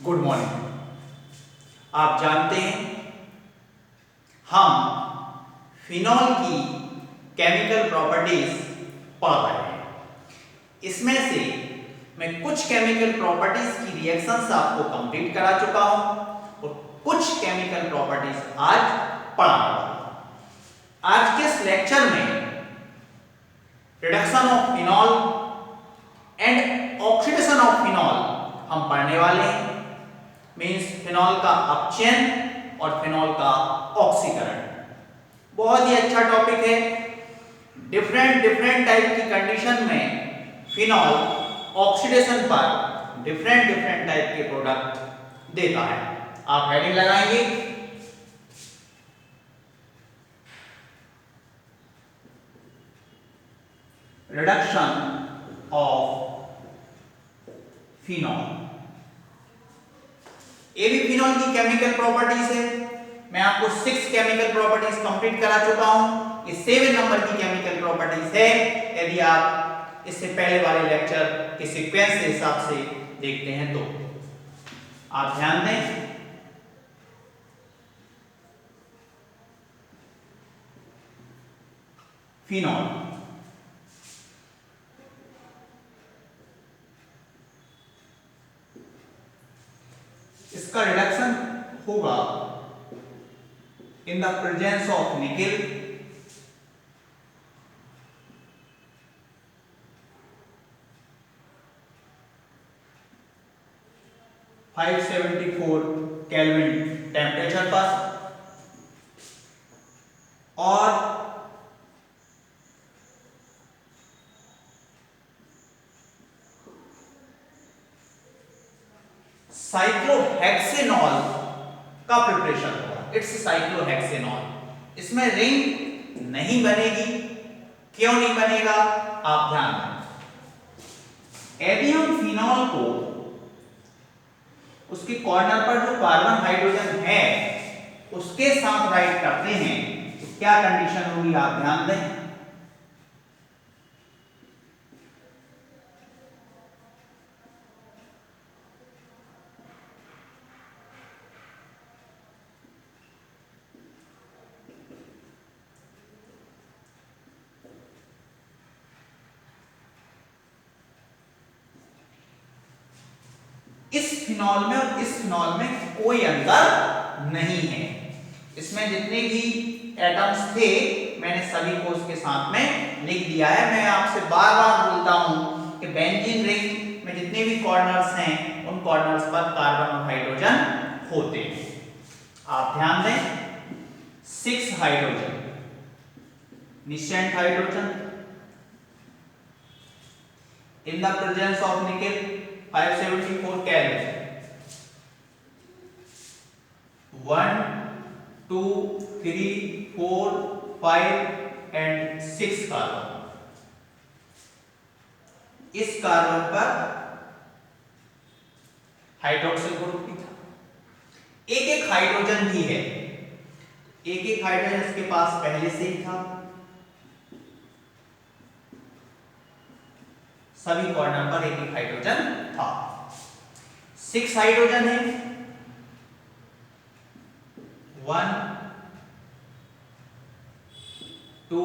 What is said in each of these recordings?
Good morning. आप जानते हैं हम फिनॉल की केमिकल प्रॉपर्टीज पढ़ रहे हैं। इसमें से मैं कुछ केमिकल प्रॉपर्टीज की रिएक्शंस आपको कंप्लीट करा चुका हूं और कुछ केमिकल प्रॉपर्टीज आज पढ़ाने वाला हूं। आज के इस लेक्चर में reduction of phenol and oxidation of phenol हम पढ़ने वाले हैं। मीन्स फिनॉल का अपचयन और फिनॉल का ऑक्सीकरण। बहुत ही अच्छा टॉपिक है। डिफरेंट टाइप की कंडीशन में फिनॉल ऑक्सीडेशन पर डिफरेंट टाइप के प्रोडक्ट देता है। आप हेडिंग लगाएंगे रिडक्शन ऑफ फिनॉल। ये भी फिनॉल की केमिकल प्रॉपर्टीज है। मैं आपको 6 केमिकल प्रॉपर्टीज कंप्लीट करा चुका हूं। ये 7 नंबर की केमिकल प्रॉपर्टीज है। यदि आप इससे पहले वाले लेक्चर के सीक्वेंस के हिसाब से देखते हैं तो आप ध्यान दें। फिनॉल इसका रिडक्शन होगा in the presence of nickel, kelvin temperature पर और साइक्लोहेक्सेनॉल का प्रिपरेशन होगा। It's cyclohexanol. इसमें रिंग नहीं बनेगी। क्यों नहीं बनेगा आप ध्यान दें। यदि हम फिनॉल को उसके कॉर्नर पर जो कार्बन हाइड्रोजन है उसके साथ राइट करते हैं तो क्या कंडीशन होगी आप ध्यान दें। इस फिनॉल में और इस फिनॉल में कोई अंतर नहीं है। इसमें जितने भी एटम्स थे मैंने सभी को उसके साथ में लिख दिया है। मैं आपसे बार बार बोलता हूं कि बेंजीन रिंग में जितने भी कॉर्नर्स हैं उन कॉर्नर्स पर कार्बन और हाइड्रोजन होते हैं। आप ध्यान दें 6 hydrogen, nascent hydrogen in the presence of nickel 574 Kelvin 1 2 3 4 5 and 6 carbon. इस कार्बन पर हाइड्रोक्सिल ग्रुप भी था। एक हाइड्रोजन भी है। एक हाइड्रोजन इसके पास पहले से ही था। सभी कॉर्नर पर एक हाइड्रोजन था। 6 हाइड्रोजन है। 1 2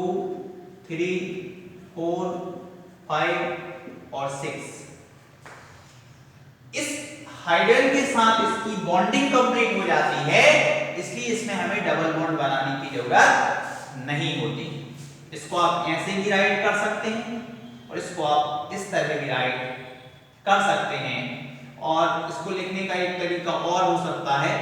3 4 5 और 6। इस हाइड्रोजन के साथ इसकी बॉन्डिंग कंप्लीट हो जाती है, इसलिए इसमें हमें डबल बॉन्ड बनाने की जरूरत नहीं होती। इसको आप ऐसे भी राइट कर सकते हैं और इसको आप इस तरह भी राइट कर सकते हैं। और इसको लिखने का एक तरीका और हो सकता है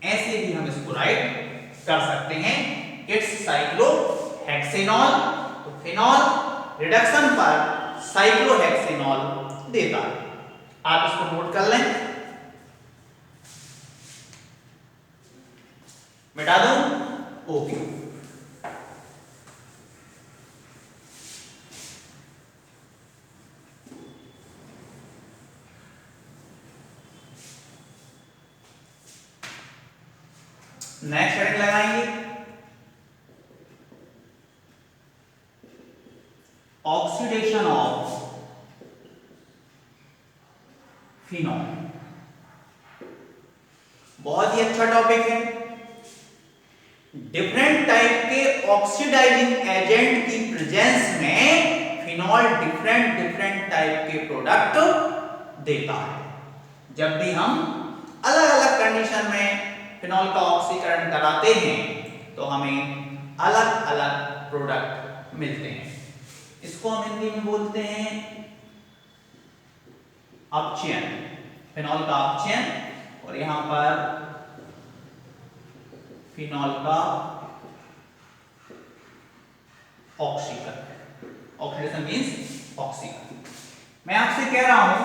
ऐसे भी हम इसको राइट कर सकते हैं। It's cyclohexanol. तो फिनॉल रिडक्शन पर साइक्लोहेक्सेनॉल देता है। आप इसको नोट कर लें। मिटा दूं? ओके। नेक्स्ट हेडिंग लगाएंगे ऑक्सीडेशन ऑफ फिनॉल। बहुत ही अच्छा टॉपिक है। डिफरेंट टाइप के ऑक्सीडाइजिंग एजेंट की प्रेजेंस में फिनॉल डिफरेंट डिफरेंट टाइप के प्रोडक्ट देता है। जब भी हम अलग अलग कंडीशन में फिनॉल का ऑक्सीकरण कराते हैं तो हमें अलग अलग प्रोडक्ट मिलते हैं। इसको हम हिंदी में बोलते हैं अपचयन, फिनॉल का अपचयन, और यहां पर फिनॉल का ऑक्सीकरण। ऑक्सीडेशन मींस ऑक्सीकरण। मैं आपसे कह रहा हूं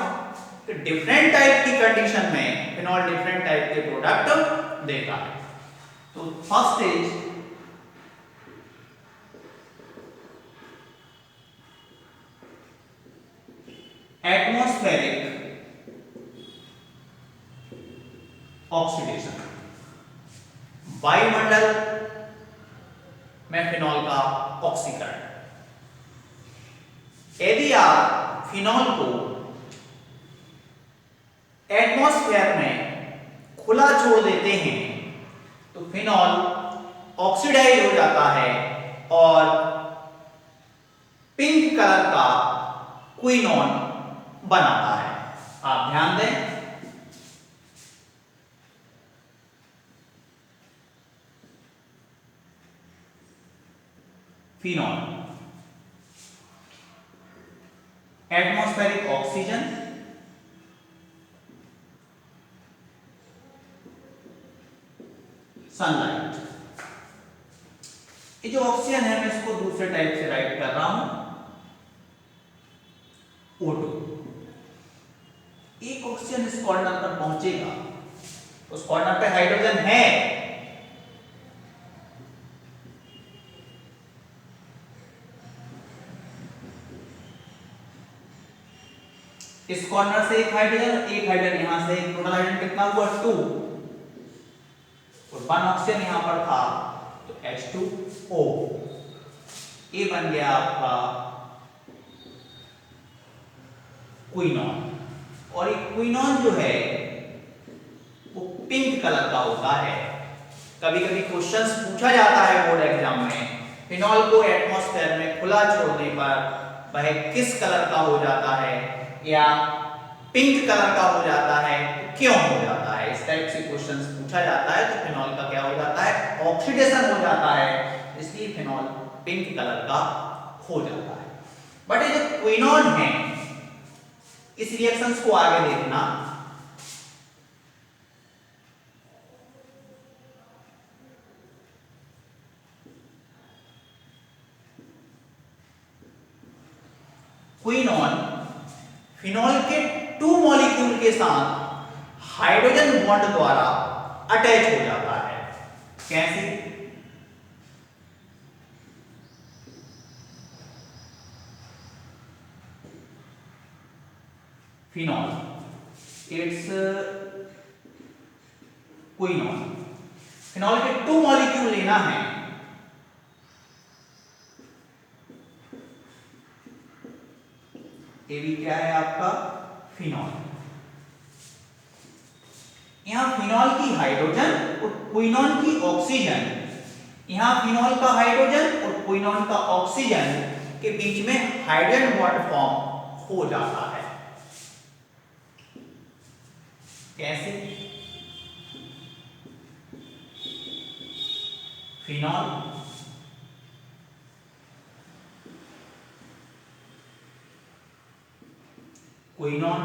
कि डिफरेंट टाइप की कंडीशन में फिनॉल डिफरेंट टाइप के प्रोडक्ट देता है। तो फर्स्ट इज एटमॉस्फेरिक ऑक्सीडेशन, वायुमंडल में फिनॉल का ऑक्सीकरण। यदि आप फिनॉल को एटमॉस्फेयर में खुला छोड़ देते हैं तो फिनॉल ऑक्सीडाइज हो जाता है और पिंक कलर का क्विनोन बनाता है। आप ध्यान दें, फिनॉल एटमॉस्फेरिक ऑक्सीजन, सनलाइट। ये जो ऑक्सीजन है मैं इसको दूसरे टाइप से राइट कर रहा हूं O2। एक ऑक्सीजन इस कॉर्नर पर पहुंचेगा, उस कॉर्नर पे हाइड्रोजन है, इस कॉर्नर से एक हाइड्रोजन यहां से, टोटल हाइड्रोजन कितना हुआ 2, और 1 ऑक्सीजन यहां पर था तो H2O। ये बन गया आपका क्विनोन। और ये क्विनोन जो है वो पिंक कलर का होता है। कभी कभी क्वेश्चंस पूछा जाता है बोर्ड एग्जाम में, फिनॉल को एटमॉस्फेयर में खुला छोड़ने पर वह किस कलर का हो जाता है या पिंक कलर का हो जाता है, क्यों हो जाता है। इस टाइप से क्वेश्चंस पूछा जाता है तो फिनॉल का क्या हो जाता है, ऑक्सीडेशन हो जाता है, इसलिए फिनॉल पिंक कलर का हो जाता है। बट ये जो क्विनोन है, इस रिएक्शंस को आगे देखना, क्विनोन फिनॉल के 2 मॉलिक्यूल के साथ हाइड्रोजन बॉन्ड द्वारा अटैच हो जाता है। कैसे? फिनॉल इट्स क्विनोन, फिनॉल के 2 मॉलिक्यूल लेना है, ये भी क्या है आपका फिनॉल। यहां फिनॉल की हाइड्रोजन और क्विनोन की ऑक्सीजन, यहां फिनॉल का हाइड्रोजन और क्विनोन का ऑक्सीजन के बीच में हाइड्रोजन बॉन्ड फॉर्म हो जाता है। कैसे? फिनॉल क्विनोन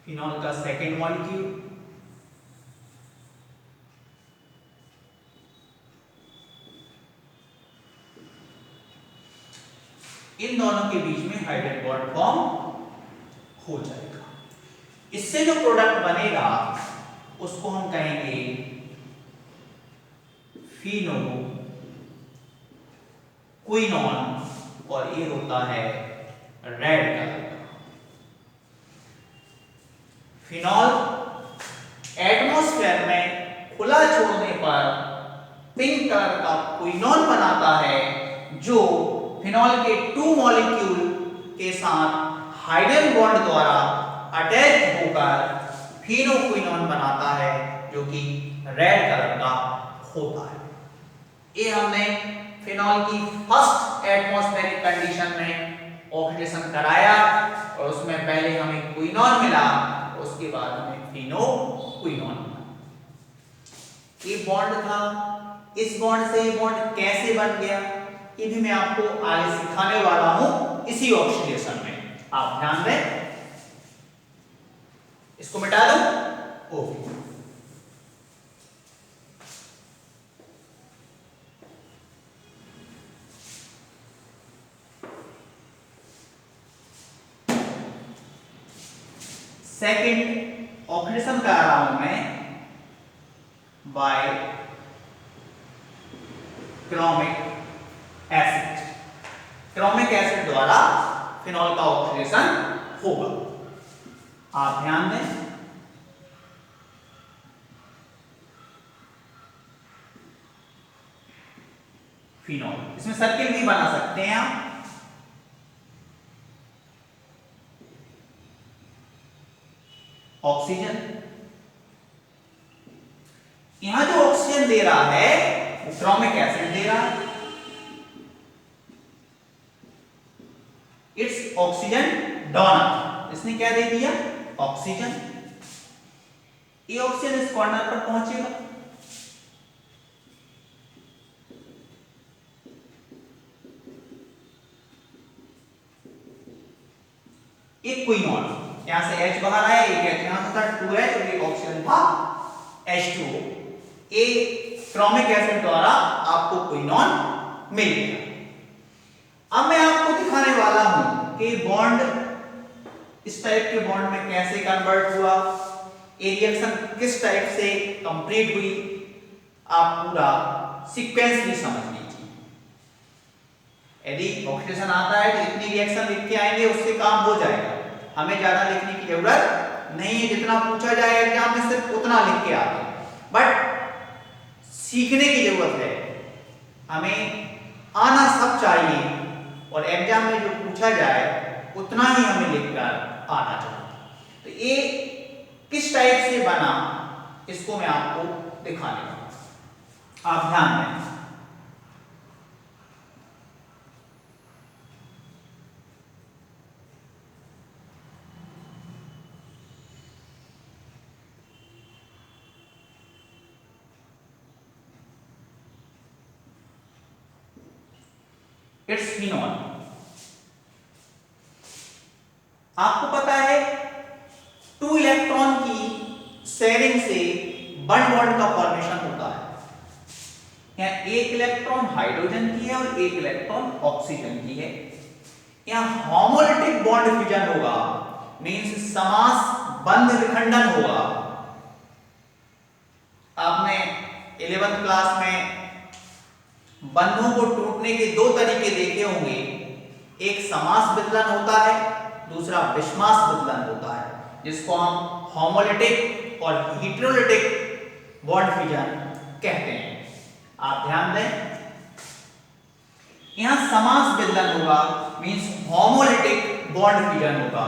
फिनॉल का सेकेंड मॉलिक्यूल, इन दोनों के बीच में हाइड्रोजन बॉन्ड फॉर्म हो जाएगा। इससे जो प्रोडक्ट बनेगा उसको हम कहेंगे फिनो क्विनोन, और ये होता है रेड कलर का। फिनॉल एटमॉस्फेयर में खुला छोड़ने पर पिंक कलर का क्विनोन बनाता है, जो फिनॉल के 2 मॉलिक्यूल के साथ हाइड्रोजन बॉन्ड द्वारा अटैच होकर फिनोक्विनोन बनाता है, जो कि रेड कलर का होता है। ये हमने फिनॉल की फर्स्ट एटमॉस्फेरिक कंडीशन में ऑक्सीडेशन कराया और उसमें पहले हमें क्विनोन मिला, उसके बाद हमें फिनोक्विनोन मिला। ये बॉन्ड था, इस बॉन्ड से ये बॉन्ड कैसे बन गया ये भी मैं आपको आगे सिखाने वाला हूं इसी ऑक्सीडेशन में। आप ध्यान दें, इसको मिटा दो। ओके, सेकंड ऑक्सीडेशन करा रहा हूं मैं by chromic acid. Chromic acid द्वारा फिनॉल का ऑक्सीडेशन होगा। आप ध्यान दें, फिनॉल, इसमें सर्किल भी बना सकते हैं आप। ऑक्सीजन, यहां जो ऑक्सीजन दे रहा है वो क्रोमिक एसिड दे रहा है। इट्स ऑक्सीजन डोनर, इसने क्या दे दिया? ऑक्सीजन। ये ऑक्सीजन इस कॉर्नर पर पहुंचेगा, एक क्विनोन, यहां से H बाहर आया, एक H यहां था 2H और एक ऑक्सीजन था H2O। ये क्रोमिक एसिड द्वारा आपको क्विनोन मिल गया। अब मैं आपको दिखाने वाला हूं कि बॉन्ड इस टाइप के बॉन्ड में कैसे कन्वर्ट हुआ, ये रिएक्शन किस टाइप से कंप्लीट हुई। आप पूरा सीक्वेंस भी समझ लीजिए। यदि ऑक्सीडेशन आता है तो इतनी रिएक्शन लिख के आएंगे, उससे काम हो जाएगा, हमें ज्यादा लिखने की जरूरत नहीं है। जितना पूछा जाए एग्जाम में सिर्फ उतना लिख के आते हैं, बट सीखने की जरूरत है, हमें आना सब चाहिए और एग्जाम में जो पूछा जाए उतना ही हमें लिखकर आना चाहिए। तो ये किस टाइप से बना इसको मैं आपको दिखाने वाला हूं। आप ध्यान दें, इट्स फिनॉल। आपको पता है 2 इलेक्ट्रॉन की शेयरिंग से वन बॉन्ड का फॉर्मेशन होता है। यहाँ एक इलेक्ट्रॉन हाइड्रोजन की है और एक इलेक्ट्रॉन ऑक्सीजन की है। यहाँ होमोलिटिक बॉन्ड फ्यूजन होगा, मींस समास बंध विखंडन होगा। आपने 11th क्लास में बंधों को टूटने के 2 तरीके देखे होंगे, एक समास विदलन होता है, दूसरा विषमास विदलन होता है, जिसको हम होमोलिटिक और हेटेरोलिटिक बॉन्ड फ्यूजन कहते हैं। आप ध्यान दें, यहां समास विदलन होगा, मींस होमोलिटिक बॉन्ड फ्यूजन होगा।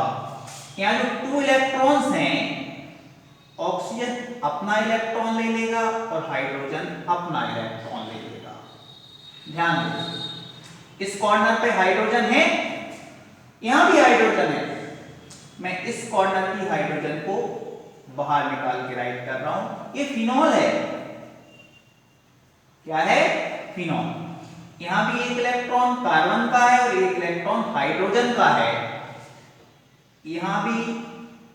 यहां जो 2 इलेक्ट्रॉन्स हैं, ऑक्सीजन अपना इलेक्ट्रॉन ले लेगा और हाइड्रोजन अपना इलेक्ट्रॉन ले लेगा। ध्यान दें, इस कॉर्नर पे हाइड्रोजन है, यहां भी हाइड्रोजन है। मैं इस कॉर्नर की हाइड्रोजन को बाहर निकाल के राइट कर रहा हूं। ये फिनॉल है। क्या है? फिनॉल। यहां भी एक इलेक्ट्रॉन कार्बन का है और एक इलेक्ट्रॉन हाइड्रोजन का है। यहां भी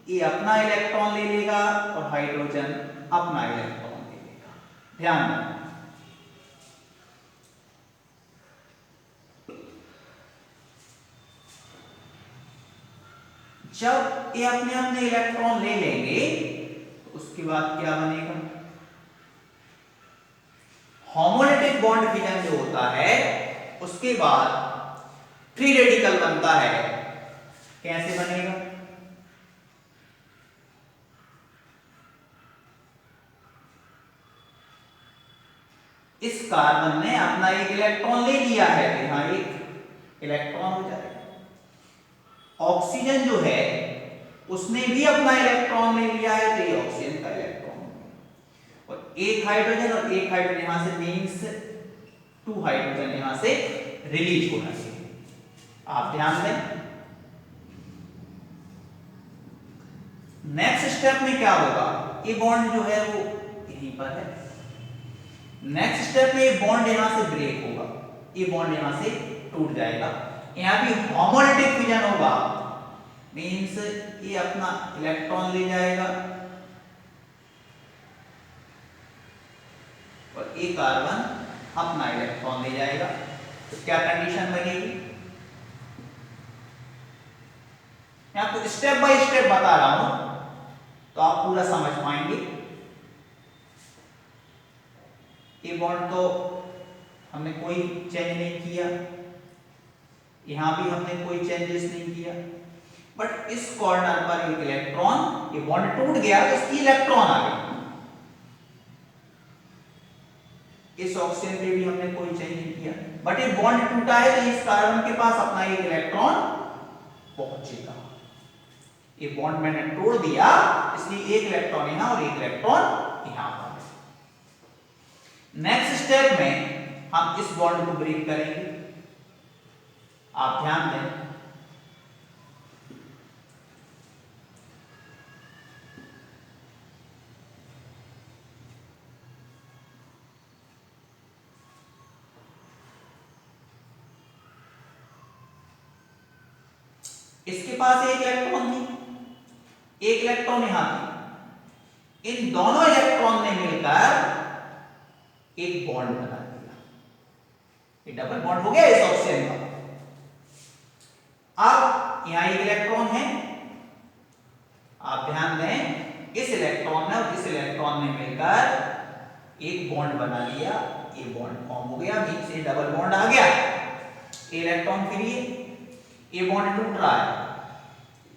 ये अपना इलेक्ट्रॉन ले लेगा और हाइड्रोजन अपना इलेक्ट्रॉन ले लेगा। ध्यान दें, जब ये अपने अपने इलेक्ट्रॉन ले लेंगे तो उसके बाद क्या बनेगा? होमोलिटिक बॉन्ड फ्यूजन जो होता है उसके बाद फ्री रेडिकल बनता है। कैसे बनेगा? इस कार्बन ने अपना एक इलेक्ट्रॉन ले लिया है, तो यहां एक इलेक्ट्रॉन हो जाएगा। ऑक्सीजन जो है उसने भी अपना इलेक्ट्रॉन ले लिया है, तो ये ऑक्सीजन का इलेक्ट्रॉन, और एक हाइड्रोजन और एक हाइड्रोजन यहां से मींस 2 हाइड्रोजन यहां से रिलीज होना चाहिए। आप ध्यान दें। नेक्स्ट स्टेप में क्या होगा, ये बॉन्ड जो है वो यहीं पर है। नेक्स्ट स्टेप में ये बॉन्ड यहां से ब्रेक होगा, ये बॉन्ड यहां से टूट जाएगा, यहां भी होमोलिटिक फिजन होगा, मींस ये अपना इलेक्ट्रॉन ले जाएगा और ये कार्बन अपना इलेक्ट्रॉन ले जाएगा। तो क्या कंडीशन बनेगी, मैं आपको स्टेप बाय स्टेप बता रहा हूं तो आप पूरा समझ पाएंगे। ये बॉन्ड तो हमने कोई चेंज नहीं किया, यहां भी हमने कोई चेंजेस नहीं किया, बट इस कॉर्नर पर एक इलेक्ट्रॉन, ये बॉन्ड टूट गया तो इसकी इलेक्ट्रॉन आ गई। इस ऑक्सीजन पे भी हमने कोई चेंज नहीं किया, बट ये बॉन्ड टूटा है तो इस कार्बन के पास अपना एक इलेक्ट्रॉन पहुंचेगा। ये बॉन्ड मैंने तोड़ दिया, इसलिए एक इलेक्ट्रॉन यहां और एक इलेक्ट्रॉन यहां पर। नेक्स्ट स्टेप में हम इस बॉन्ड को ब्रेक करेंगे। आप ध्यान दें, इसके पास एक इलेक्ट्रॉन थी, एक इलेक्ट्रॉन यहां थी, इन दोनों इलेक्ट्रॉन ने मिलकर एक बॉन्ड बना दिया, ये डबल बॉन्ड हो गया इस ऑक्सीजन का। अब यहां एक इलेक्ट्रॉन है, आप ध्यान दें, इस इलेक्ट्रॉन ने और इस इलेक्ट्रॉन ने मिलकर एक बॉन्ड बना लिया, ये बॉन्ड फॉर्म हो गया, बीच से डबल बॉन्ड आ गया, ये इलेक्ट्रॉन फ्री है, ये बॉन्ड टूट रहा है,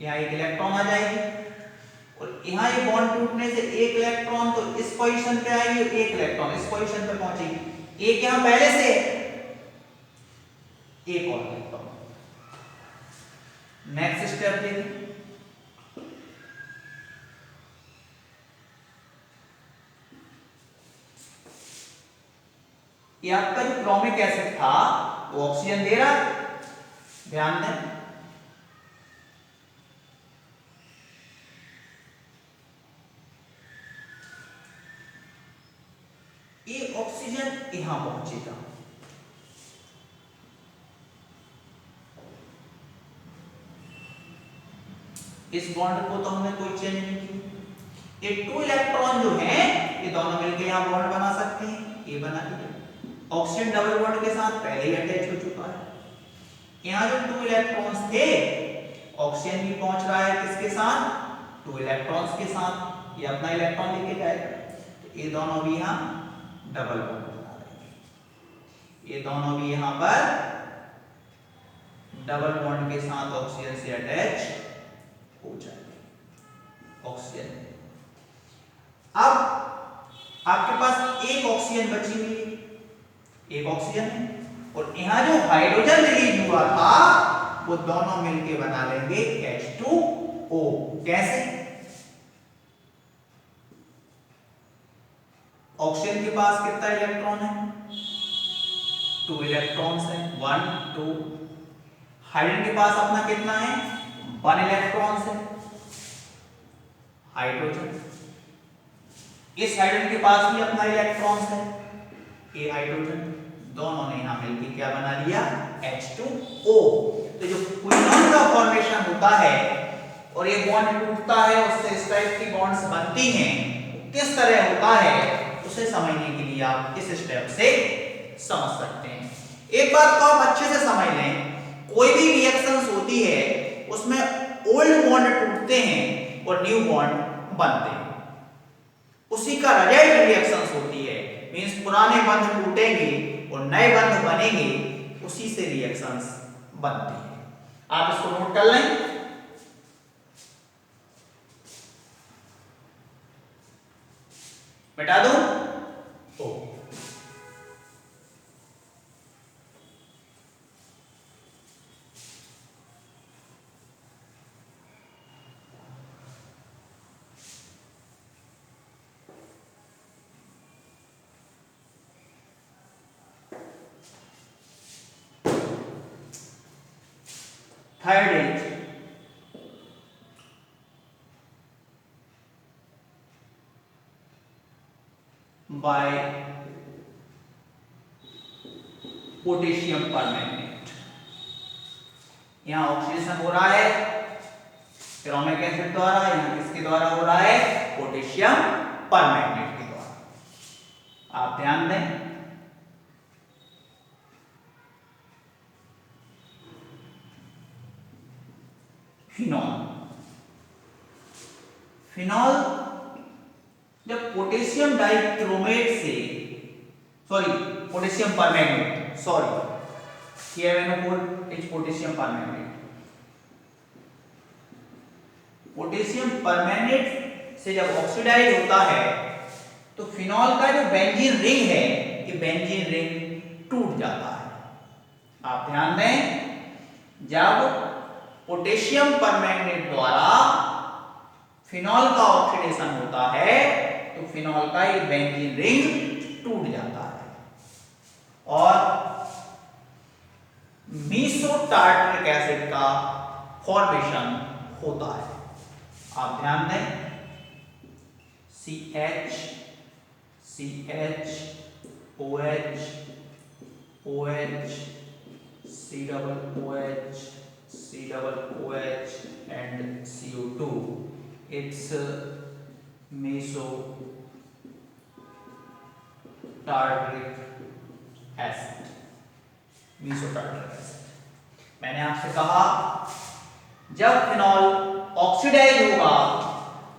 यहां एक इलेक्ट्रॉन आ जाएगी और यहां ये बॉन्ड टूटने से एक इलेक्ट्रॉन तो इस पोजीशन पे आएगी और एक इलेक्ट्रॉन इस पोजीशन पे पहुंचेगी। एक यहां पहले से एक और इलेक्ट्रॉन। नेक्स्ट स्टेप देखिए, ये आपका जो क्रोमिक एसिड था वो ऑक्सीजन दे रहा है, ध्यान दें, ये ऑक्सीजन यहां पहुंचेगा, इस बॉन्ड को तो हमने कोई चेंज नहीं किया। ये 2 इलेक्ट्रॉन जो हैं ये दोनों मिलकर यहां बॉन्ड बना सकते हैं, ये बना दिया। ऑक्सीजन डबल बॉन्ड के साथ पहले ही अटैच हो चुका है। यहां जो 2 इलेक्ट्रॉन्स थे, ऑक्सीजन भी पहुंच रहा है किसके साथ, 2 इलेक्ट्रॉन्स के साथ, ये अपना इलेक्ट्रॉन लेके जाएगा, तो ये दोनों भी यहां डबल बॉन्ड बना रहे हैं, ये दोनों भी यहां पर डबल बॉन्ड के साथ ऑक्सीजन से अटैच हो जाएंगे। ऑक्सीजन, अब आपके पास एक ऑक्सीजन बची हुई है, एक ऑक्सीजन है, और यहां जो हाइड्रोजन रिलीज हुआ था वो दोनों मिलके बना लेंगे H2O। कैसे, ऑक्सीजन के पास कितना इलेक्ट्रॉन है, 2 इलेक्ट्रॉन्स हैं, 1 2। हाइड्रोजन के पास अपना कितना है, 1 इलेक्ट्रॉन्स है, हाइड्रोजन। इस हाइड्रोजन के पास भी अपना इलेक्ट्रॉन्स है, ये हाइड्रोजन, दोनों ने यहां मिलकर क्या बना लिया, H2O। तो जो क्विनोन का फॉर्मेशन होता है और ये बॉन्ड टूटता है, उससे इस टाइप की बॉन्ड्स बनती हैं, किस तरह होता है उसे समझने के लिए आप इस स्टेप से समझ सकते हैं। एक बात तो आप अच्छे से समझ लें, कोई भी रिएक्शंस होती है उसमें ओल्ड बॉन्ड टूटते हैं और न्यू बॉन्ड बनते हैं, उसी का रिजल्ट रिएक्शंस होती है, मींस पुराने बंध टूटेंगे और नए बंध बनेंगे, उसी से रिएक्शंस बनती है। आप इसको नोट कर लें। बता दूं, third is by potassium permanganate. यहां ऑक्सीडेशन हो रहा है एरोमेटिक एसिड द्वारा, यहां किसके द्वारा हो रहा है? पोटेशियम परमैंगनेट के द्वारा। आप ध्यान दें, फिनॉल, फिनॉल जब पोटेशियम डाइक्रोमेट से potassium permanganate KMnO4 is potassium permanganate, potassium permanganate से जब ऑक्सीडाइज होता है तो फिनॉल का जो बेंजीन रिंग है, ये बेंजीन रिंग टूट जाता है। आप ध्यान दें, जब पोटेशियम परमैंगनेट द्वारा फिनॉल का ऑक्सीडेशन होता है तो फिनॉल का ये बेंजीन रिंग टूट जाता है और मीसोटार्ट्रिक एसिड का फॉर्मेशन होता है। आप ध्यान दें, CH CH OH OH COOH COOH and CO2, it's mesotartric acid, mesotartric acid। मैंने आपसे कहा जब फिनॉल ऑक्सीडाइज होगा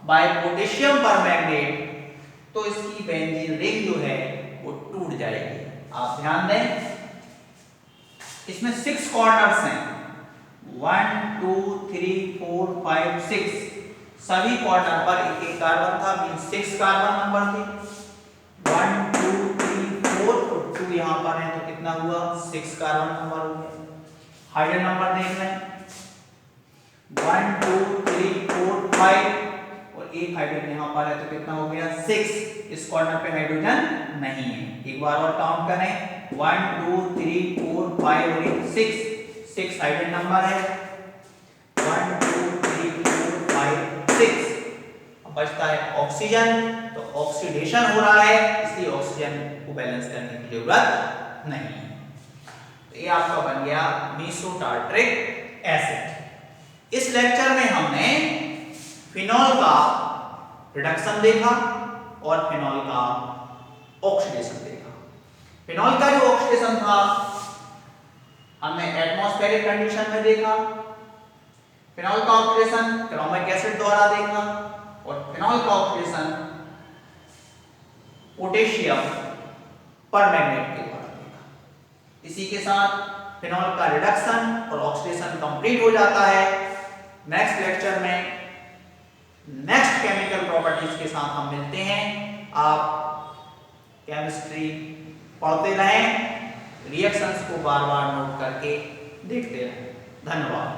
बाय पोटेशियम परमैंगनेट तो इसकी बेंजीन रिंग जो है वो टूट जाएगी। आप ध्यान दें, इसमें 6 कॉर्नर्स हैं, 1 2 3 4 5 6, सभी कॉर्नर पर एक एक कार्बन था, मींस 6 कार्बन नंबर थे। 1 2 3 4 और 2 यहां पर है तो कितना हुआ? 6 कार्बन नंबर हो गया। हाइड्रोजन नंबर देख लें, 1 2 3 4 5 और एक हाइड्रोजन यहां पर है तो कितना हो गया? 6। इस कॉर्नर पे हाइड्रोजन नहीं है। एक बार और काउंट करें, 1 2 3 4 5 और 6 हाइड्रोजन नंबर है। 1 2 3 4 5 6। अब बचता है ऑक्सीजन, तो ऑक्सीडेशन हो रहा है इसलिए ऑक्सीजन को बैलेंस करने की जरूरत नहीं है। तो ये आपका बन गया मीसोटार्ट्रिक एसिड। इस लेक्चर में हमने फिनॉल का रिडक्शन देखा और फिनॉल का ऑक्सीडेशन देखा। फिनॉल का जो ऑक्सीडेशन था हमने एटमॉस्फेरिक कंडीशन में देखा, फिनॉल का ऑक्सीडेशन एरोमेटिक एसिड द्वारा देखा और फिनॉल का ऑक्सीडेशन पोटेशियम परमैंगनेट के द्वारा देखा। इसी के साथ फिनॉल का रिडक्शन और ऑक्सीडेशन कंप्लीट हो जाता है। नेक्स्ट लेक्चर में नेक्स्ट केमिकल प्रॉपर्टीज के साथ हम मिलते हैं। आप केमिस्ट्री पढ़ते रहें, रिएक्शंस को बार बार नोट करके देखते रहें। धन्यवाद।